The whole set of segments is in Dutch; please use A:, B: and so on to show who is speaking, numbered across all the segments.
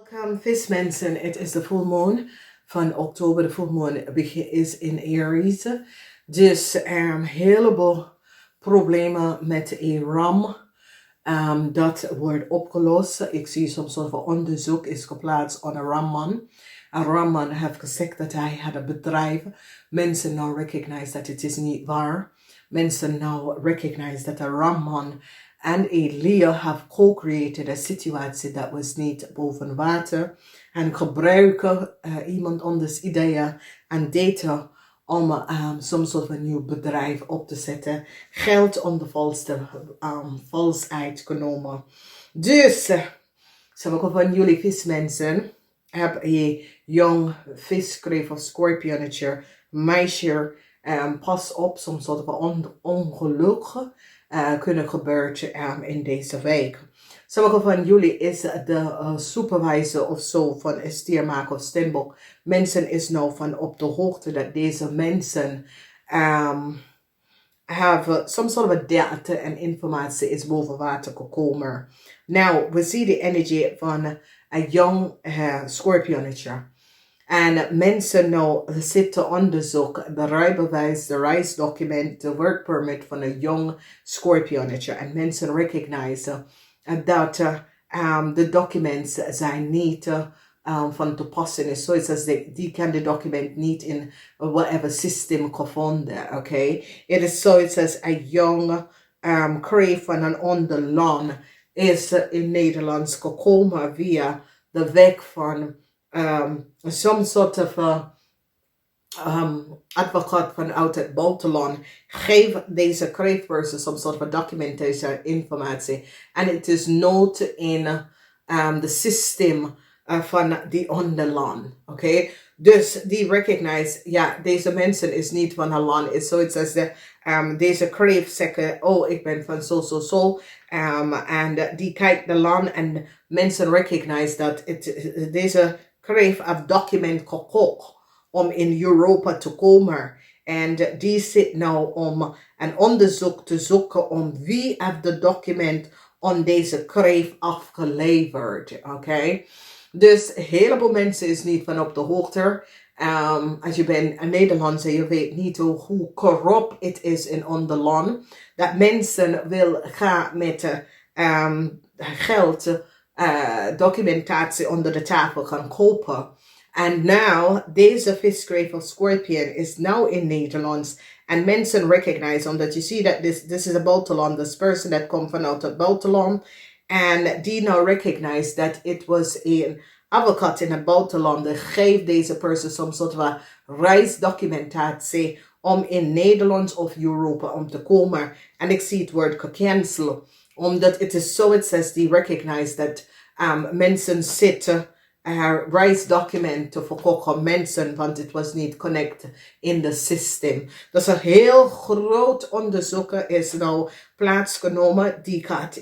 A: Welkom vismensen, het is de full moon van oktober. De full moon is in Aries. Dus heleboel problemen met een ram. Dat wordt opgelost. Ik zie soms een onderzoek is geplaatst op een ramman. Een ramman heeft gezegd dat hij had een bedrijf. Mensen now recognize dat het is niet waar. Mensen now recognize dat een ramman en Elia have co-created een situatie dat was niet boven water. En gebruiken iemand anders ideeën en data om soms soort van nieuw bedrijf op te zetten. Geld om de valsheid genomen. Dus, sommige van jullie vismensen hebben een jong viskreef of scorpionnetje, meisje. Pas op, soms soort van ongeluk kunnen gebeuren in deze week. Sommige van jullie is de supervisor of zo van een stiermaker of steenbok. Mensen is nou van op de hoogte dat deze mensen hebben soms soort data en informatie is boven water gekomen. Nou, we zien de energie van een jong scorpionnetje. En mensen nou zitten onderzoeken de rijbewijs, de reisdocument, de workpermit van een jong scorpionnetje. En mensen recognizen dat de documenten zijn niet van toepassing. Zoals als die kan de document niet in whatever systeem gevonden. Okay? Het is zoiets als een jong kreef van een onderland is in Nederlands gekomen via de weg van some sort of advocaat vanuit het buitenland geeft deze kreefpersoon some sort of documentation informatie en het is nood in de systeem van die onderland. Okay? Dus die recognize, ja, deze mensen is niet van een land, is zoiets als deze kreef zeggen, oh, ik ben van zo. En die kijkt de land en mensen recognize dat deze kreef een document gekocht om in Europa te komen. En die zit nou om een onderzoek te zoeken om wie heeft de document aan deze kreef afgeleverd. Okay? Dus een heleboel mensen is niet van op de hoogte. Als je bent een Nederlandse, je weet niet hoe corrupt het is in ons land. Dat mensen wil gaan met geld documentatie onder de tafel gaan kopen. En nou, deze viskreef of scorpion is nou in Nederlands. En mensen recognize, omdat je ziet dat this is a buitenland, this person that komt vanuit het buitenland. En die nou recognize dat it was een advocaat in het buitenland. Die geeft deze persoon some soort van reisdocumentatie om in Nederland of Europa om te komen. En ik zie het woord gecanceld. Omdat het is zoiets als die recognize dat mensen zitten reisdocumenten verkochten mensen, want het was niet connected in de systeem. Dus een heel groot onderzoek is nou plaatsgenomen. Die gaat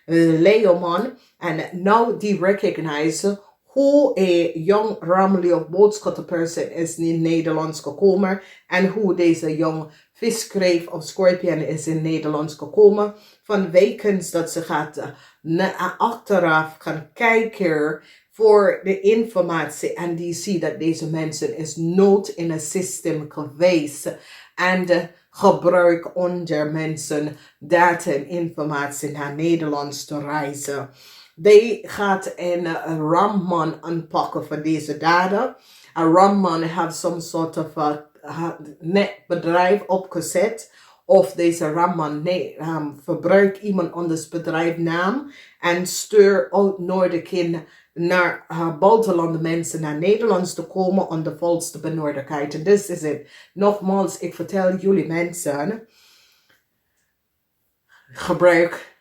A: Leeuwman en nou die recognize hoe een jong rameli of boodschappenperson is in Nederlands gekomen en hoe deze jong viskreef of scorpion is in Nederlands gekomen. Van wekens dat ze gaat achteraf gaan kijken voor de informatie en die ziet dat deze mensen is nood in een systeem geweest en de gebruik onder mensen data en informatie naar Nederlands te reizen. Die gaat een ramman aanpakken voor deze data. Een ramman heeft some sort of netbedrijf opgezet. Of deze ramman verbruikt iemand anders bedrijfnaam en stuurt uit Noorderkin naar buitenlandse mensen naar Nederlands te komen om de volste benodigheid. En dit is het. Nogmaals, ik vertel jullie mensen, gebruik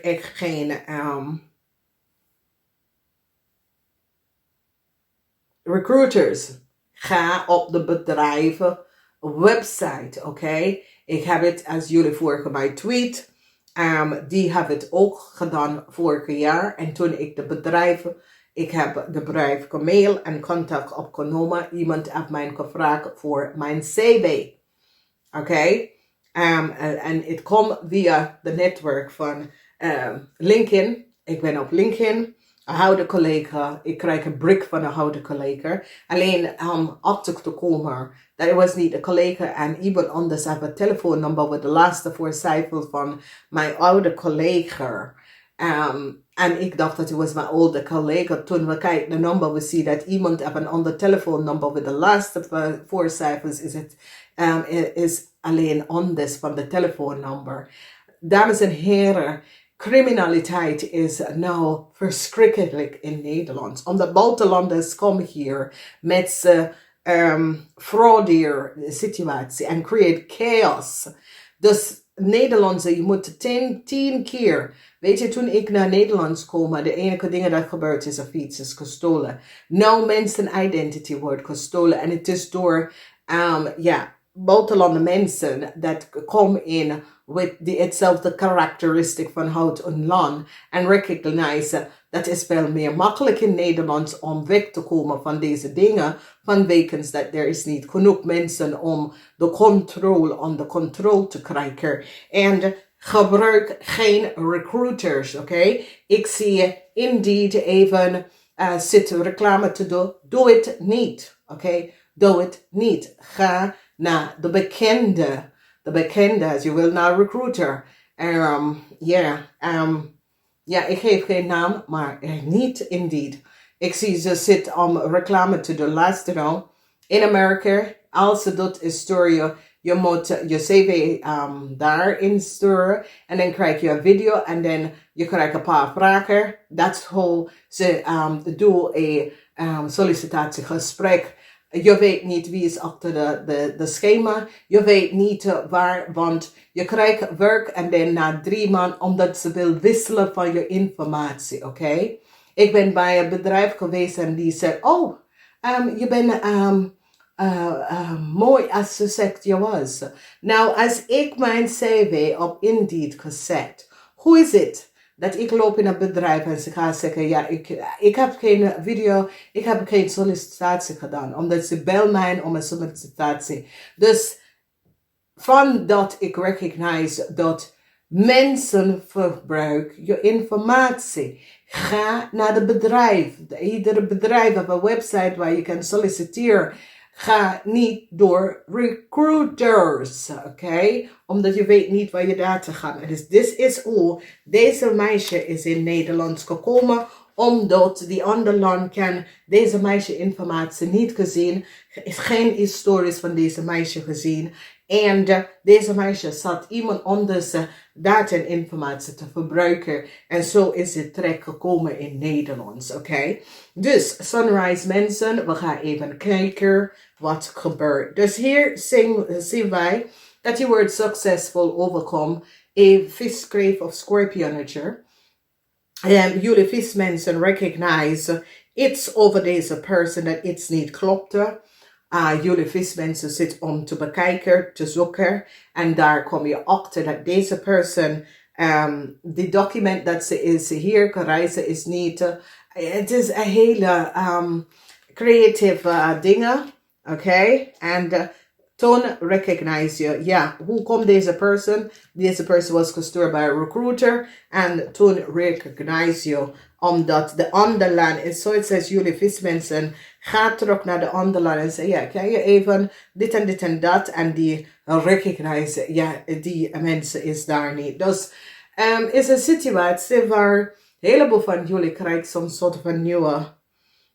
A: echt geen recruiters. Ga op de bedrijven website, oké? Ik heb het als jullie vorige mij tweet. Die hebben het ook gedaan vorig jaar. En toen ik heb de bedrijf gemail en contact opgenomen. Iemand heeft mij gevraagd voor mijn CV. Oké? En het komt via de netwerk van LinkedIn. Ik ben op LinkedIn. Een oude collega. Ik krijg een brik van een oude collega. Alleen om achter te komen. Dat was niet de collega en iemand anders heeft een telefoonnummer met de laatste 4 cijfers van mijn oude collega. En ik dacht dat het was mijn oude collega. Toen we kijken naar de nummer, we zien dat iemand heeft een ander telefoonnummer met de laatste 4 cijfers is alleen anders van de telefoonnummer. Dames en heren, criminaliteit is nou verschrikkelijk in Nederland. Omdat buitenlanders komen hier met fraudeur situatie en create chaos. Dus Nederlandse, je moet 10 keer. Weet je, toen ik naar Nederland kwam, de enige dingen dat gebeurt is een fiets is gestolen. Nou, mensen identity wordt gestolen en het is door, buitenlandse mensen dat komen in met hetzelfde karakteristiek van hout en land en recognize dat is veel meer makkelijk in Nederland om weg te komen van deze dingen, vanwege dat er is niet genoeg mensen om de controle onder controle te krijgen. En gebruik geen recruiters, oké? Ik zie Indeed even zitten reclame te doen. Doe het niet, oké? Doe het niet. Ga naar de bekende. De bekende, je wil naar recruiter. Ik geef geen naam, maar niet Indeed. Ik zie ze zitten om reclame te doen. Luister in Amerika, als ze dat is sturen, je moet je cv daarin sturen. En dan krijg je een video en dan je krijgt een paar vragen. Dat is hoe ze doen een sollicitatiegesprek. Je weet niet wie is achter de schema. Je weet niet waar, want je krijgt werk en dan na 3 maanden, omdat ze wil wisselen van je informatie, oké? Ik ben bij een bedrijf geweest en die zei, je bent mooi als ze zegt je was. Nou, als ik mijn cv op Indeed gezet, hoe is het dat ik loop in een bedrijf en ze gaan zeggen, ja, ik heb geen video, ik heb geen sollicitatie gedaan, omdat ze bel mij om een sollicitatie. Dus van dat ik recognize dat mensen verbruiken je informatie. Ga naar de bedrijf. Iedere bedrijf heeft een website waar je kan solliciteren. Ga niet door recruiters, oké? Omdat je weet niet waar je data gaat. Dus dit is hoe deze meisje is in Nederland gekomen. Omdat die andere land kan deze meisje informatie niet gezien. Is geen historisch van deze meisje gezien. En deze meisje zat iemand anders data en informatie te verbruiken. En zo is het terecht gekomen in Nederland, oké? Dus, Sunrise mensen, we gaan even kijken wat gebeurt. Dus hier zien wij dat je wordt succesvol overkomt. Een viskreef of scorpionager. Jullie vismensen recognize iets over deze persoon dat iets niet klopte. Jullie vismensen zitten om te bekijken, te zoeken. En daar kom je achter dat deze persoon, die document dat ze is hier gereizen is niet. Het is een hele creatieve dingen. Oké? En toen recognize je, ja, hoe komt deze persoon? Deze persoon was gestuurd bij een recruiter. En toen recognize je, omdat de andere land is zoiets als jullie vismensen. Ga terug naar de andere land en zeg, ja, kan je even dit en dat. En die recognize, ja, die mensen is daar niet. Dus is een situatie waar een heleboel van jullie krijgen soms soort van nieuwe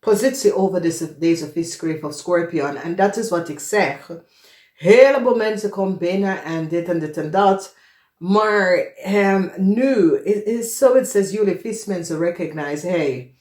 A: positie over deze viskreef of scorpion. En dat is wat ik zeg. Heleboel mensen komen binnen en dit en dat. Maar nu is zoiets als jullie vismensen recognize. Hey,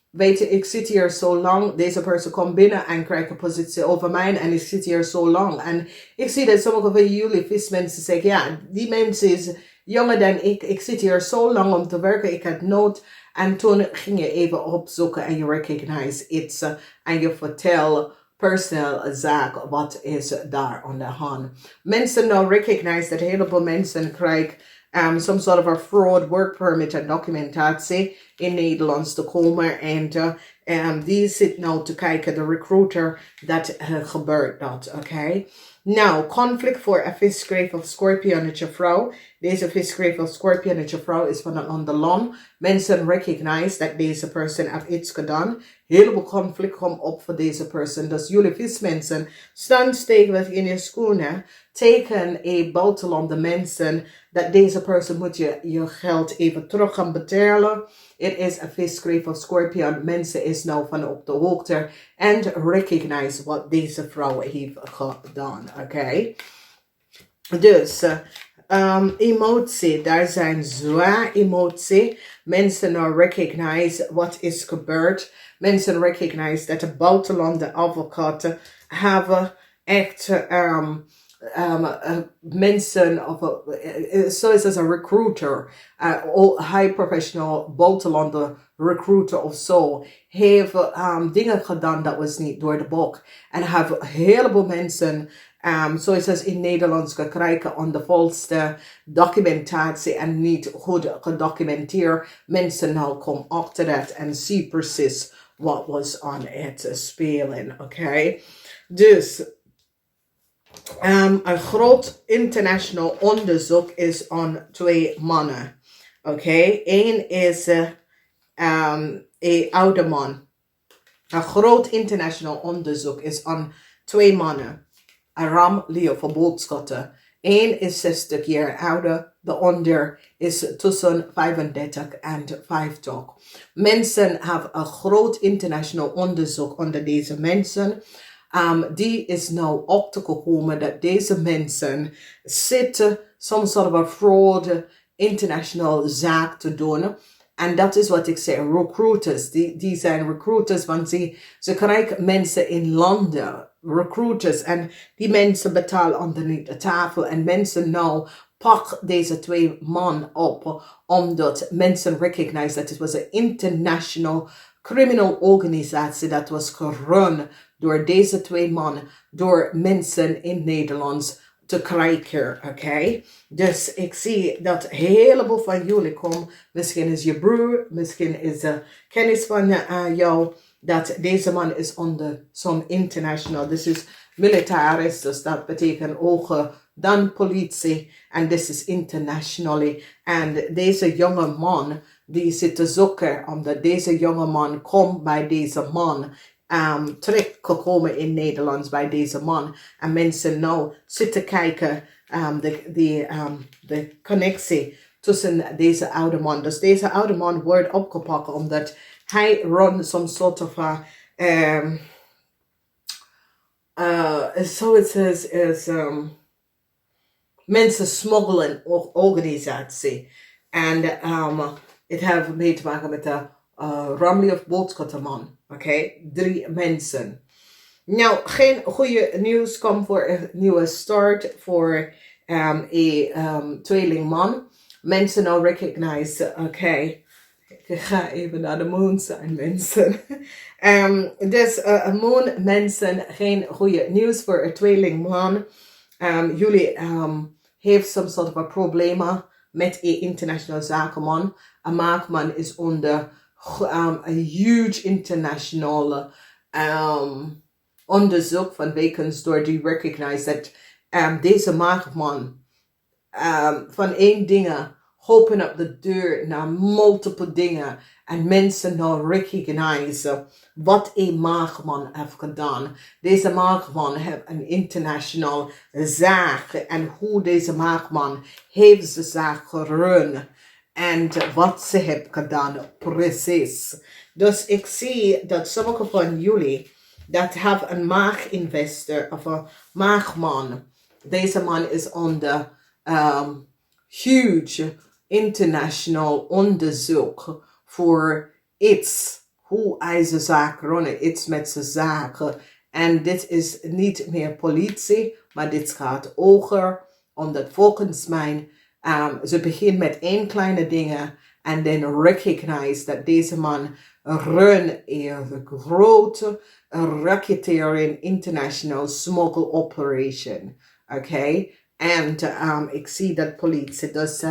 A: weet je, ik zit hier zo lang. Deze persoon komt binnen en krijgt een positie over mij. En ik zit hier zo lang. En ik zie dat sommige van jullie vismensen zeggen, ja, die mensen is jonger dan ik. Ik zit hier zo lang om te werken. Ik had nood. En toen ging je even opzoeken en je recognize iets. En je vertelt personeel zaak, wat is daar aan de hand. Mensen nou recognize dat een heleboel mensen krijgen some sort of a fraud work permit en documentatie in Nederland te komen. En Die zit nou te kijken, de recruiter, dat gebeurt dat, oké? Nou, conflict voor een visgreep of scorpionnetje vrouw. Deze visgreep of scorpionnetje vrouw is van een ander land. Mensen recognize dat deze person heeft iets gedaan. Heleboel conflict komt op voor deze person. Dus jullie vismensen, staan stevig in je schoenen. Teken buitenlandse mensen dat deze person moet je geld even terug gaan betalen. Het is een visgreep of scorpion. Mensen is nou van op de hoogte. En recognize wat deze vrouw heeft gedaan. Oké? Dus... emotie, daar zijn zwaar emotie. Mensen nou recognize wat is gebeurd. Mensen recognize dat de buitenlandse advocaten hebben echt mensen, of zoals een recruiter, high professional buitenlandse recruiter of zo, heeft dingen gedaan dat was niet door de boek. En hebben een heleboel mensen zoals in Nederlands gekregen aan de volste documentatie en niet goed gedocumenteerd. Mensen nou komen achter dat en zien precies wat was aan het spelen. Oké? Dus een groot international onderzoek is aan 2 mannen. Oké? Eén is een oude man. Een groot international onderzoek is aan 2 mannen. Een ram leeuw voor boodschatten. Eén is 60 jaar ouder, de ander is tussen 35 en 50. Mensen hebben een groot international onderzoek onder deze mensen. Die is nou op te komen dat deze mensen zitten some sort of a fraud international zaak te doen. En dat is wat ik zeg, recruiters. Die zijn recruiters, want ze krijgen mensen in landen, recruiters. En die mensen betalen onderuit de tafel. En mensen nou pak deze 2 man op, omdat mensen recognize dat het was een international criminal organisatie dat was gerun door deze 2 man, door mensen in Nederland te krijgen, oké? Dus ik zie dat een heleboel van jullie komen. Misschien is je broer, misschien is een kennis van jou, dat deze man is onder some international. Dit is militaris, dus dat betekent ook dan politie. En dit is internationally. En deze jonge man, die zit te zoeken, omdat deze jonge man komt bij deze man. Terechtgekomen in Nederland bij deze man. En mensen nou zitten kijken de connectie tussen deze oude man. Dus deze oude man wordt opgepakt omdat hij runt some sort of so it says is mensen smuggelen organisatie. En het heeft mee te maken met de Ramley of Boodschatterman. Oké, 3 mensen. Nou, geen goede nieuws komt voor een nieuwe start voor een tweelingman. Mensen nou recognize, oké, ik ga even naar de moon zijn, mensen. Dus moon mensen, geen goede nieuws voor een tweelingman. Jullie heeft some sort of a problema met een international zakenman. Een maakman is onder a huge international onderzoek van Wekelijkse door die recognize dat deze maagman van 1 dingen open op de deur naar multiple dingen en mensen nou recognize wat een maagman heeft gedaan. Deze maagman heeft een international zaak en hoe deze maagman heeft de zaak gerun. En wat ze heeft gedaan, precies. Dus ik zie dat sommige van jullie, dat hebben een maaginvestor of een maagman. Deze man is onder huge international onderzoek voor iets. Hoe hij zijn zaak runnen, iets met zijn zaken. En dit is niet meer politie, maar dit gaat hoger. Omdat volgens mij ze begint met 1 kleine dingen en dan recognize dat deze man run een grote racketeering international smuggle operation. Oké? En ik zie dat politie. Dus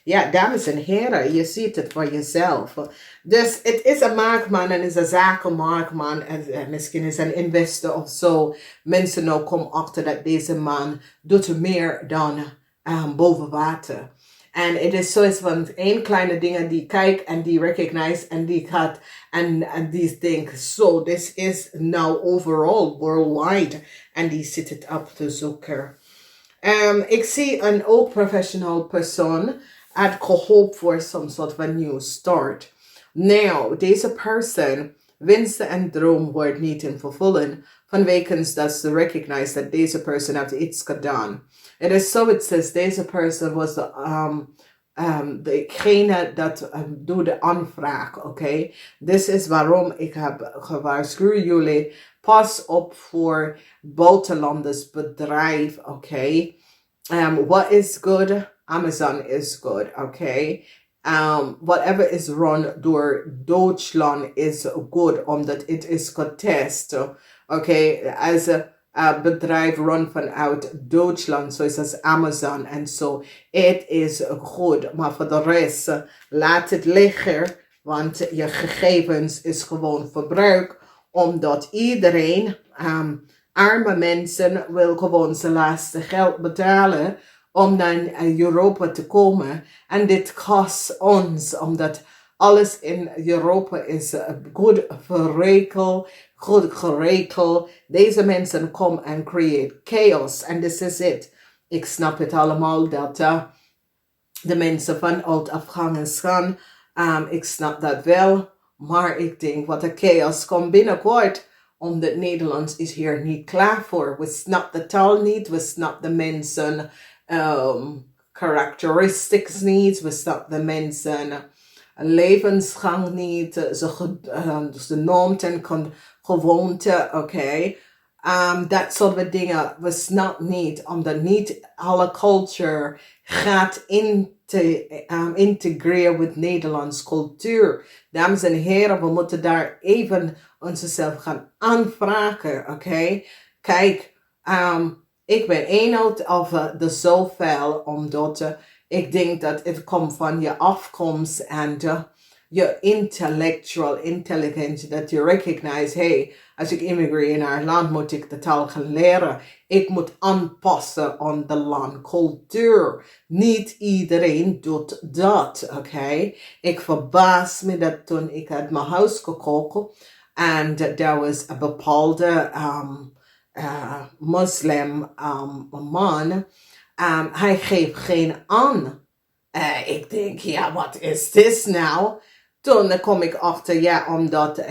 A: Ja, dames en heren, je ziet het voor jezelf. Dus het is een maakman en is een zakenmaakman. En misschien is een investor of zo. Mensen nou komen achter dat deze man doet meer dan boven water. En het is zoiets van één kleine dingen die kijkt en die recognize en die gaat en die denkt, so this is now overall worldwide. En die zit het op te zoeken. Ik zie een ook professional persoon had gehoopt voor some sort of a new start. Nou, deze persoon wensen en droom wordt niet in vervullen. Vanwege dat ze recognize dat deze persoon heeft iets gedaan. Het is zo, het says, deze persoon was degene dat doet de aanvraag, oké? Dit is waarom ik heb gewaarschuwd jullie. Pas op voor buitenlanders bedrijf, oké? What is good? Amazon is good, okay? Whatever is run door Duitsland is good, omdat het is getest, okay? Als een bedrijf run vanuit Duitsland, zoals als Amazon en zo, het is goed. Maar voor de rest, laat het liggen, want je gegevens is gewoon verbruik, omdat iedereen, arme mensen, wil gewoon zijn laatste geld betalen om naar Europa te komen. En dit kost ons, omdat alles in Europa is goed geregeld. Deze mensen komen en creëren chaos. En this is it. Ik snap het allemaal dat de mensen vanuit Afghanistan, ik snap dat wel. Maar ik denk wat de chaos komt binnenkort. Omdat Nederlands is hier niet klaar voor. We snappen de taal niet. We snappen de mensen characteristics niet. We snappen de mensen levensgang niet. Ze normen en gewoonten. Oké. Dat soort dingen. We snappen niet. Omdat niet alle culture gaat integreren met Nederlands cultuur. Dames en heren, we moeten daar even onszelf gaan aanvragen, oké? Kijk, ik ben een uit of de zoveel, omdat ik denk dat het komt van je afkomst en je intelligence, dat je recognize, hey, als ik immigreer naar een land, moet ik de taal gaan leren. Ik moet aanpassen aan de landcultuur. Niet iedereen doet dat, oké? Ik verbaas me dat toen ik uit mijn huis gekocht en daar was een bepaalde moslim man. Hij geeft geen aan. Ik denk, ja, wat is dit nou? Toen kom ik achter, ja, omdat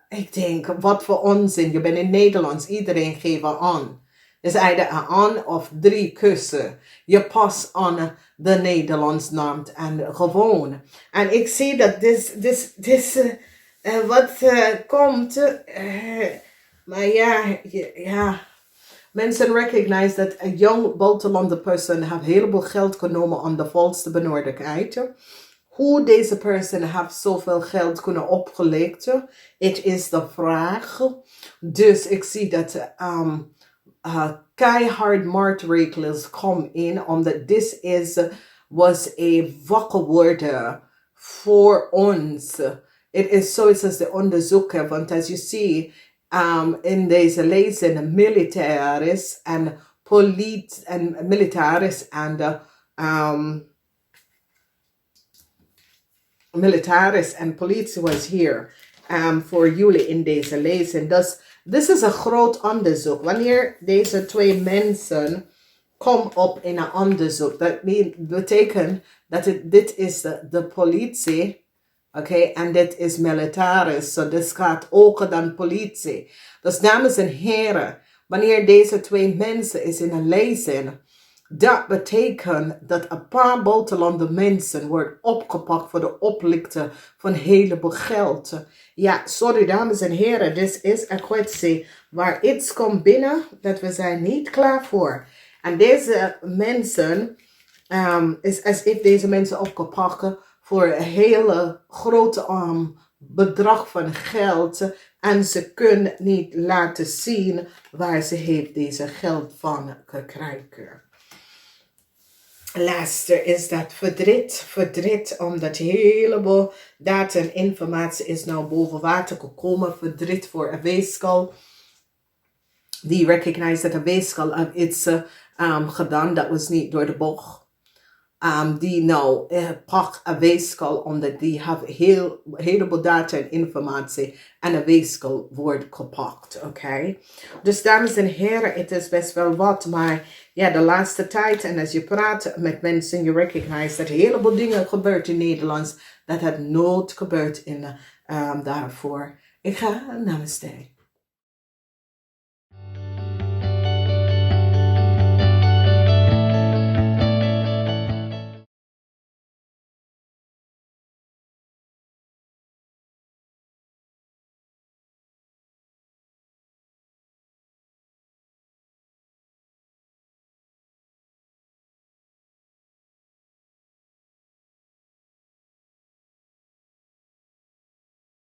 A: ik denk, wat voor onzin. Je bent in Nederlands, iedereen geeft aan. Dus either een aan of 3 kussen. Je past aan de Nederlands naam en gewoon. En ik zie dat wat komt. Maar ja. Mensen recognize dat een jong buitenlander persoon heeft heel veel geld genomen aan de valste benodigdheid. Hoe deze persoon heeft zoveel geld kunnen opgelegd, het is de vraag. Dus ik zie dat keihard maatregelen komen in, omdat dit was een wakker worden voor ons. Het is zoiets als de onderzoeken, want als je ziet in deze lezing militaris en militaris en politie was hier voor jullie in deze lezing. Dus dit is een groot onderzoek. Wanneer deze 2 mensen komen op in een onderzoek, dat betekent dat dit is de politie. Oké, en dit is militaris, so dit gaat hoger dan politie. Dus dames en heren, wanneer deze 2 mensen is in een lezing, dat betekent dat een paar buitenlandse mensen worden opgepakt voor de oplichten van een heleboel geld. Ja, sorry dames en heren, dit is een kwestie waar iets komt binnen dat we zijn niet klaar voor. En deze mensen, is alsof deze mensen opgepakt voor een hele grote bedrag van geld. En ze kunnen niet laten zien waar ze heeft deze geld van gekregen. Laatste is dat verdriet, omdat heleboel data en informatie is nou boven water gekomen. Verdriet voor een weeskal. Die recognize dat een weeskal iets gedaan dat was niet door de bocht. Die nou pak een weeskal omdat die hebben heleboel data en informatie en een weeskal wordt gepakt, oké? Dus dames en heren, het is best wel wat, maar ja, de laatste tijd en als je praat met mensen, je recognize dat een heleboel dingen gebeurt in Nederlands, dat het nooit gebeurt in daarvoor. Ik ga namaste.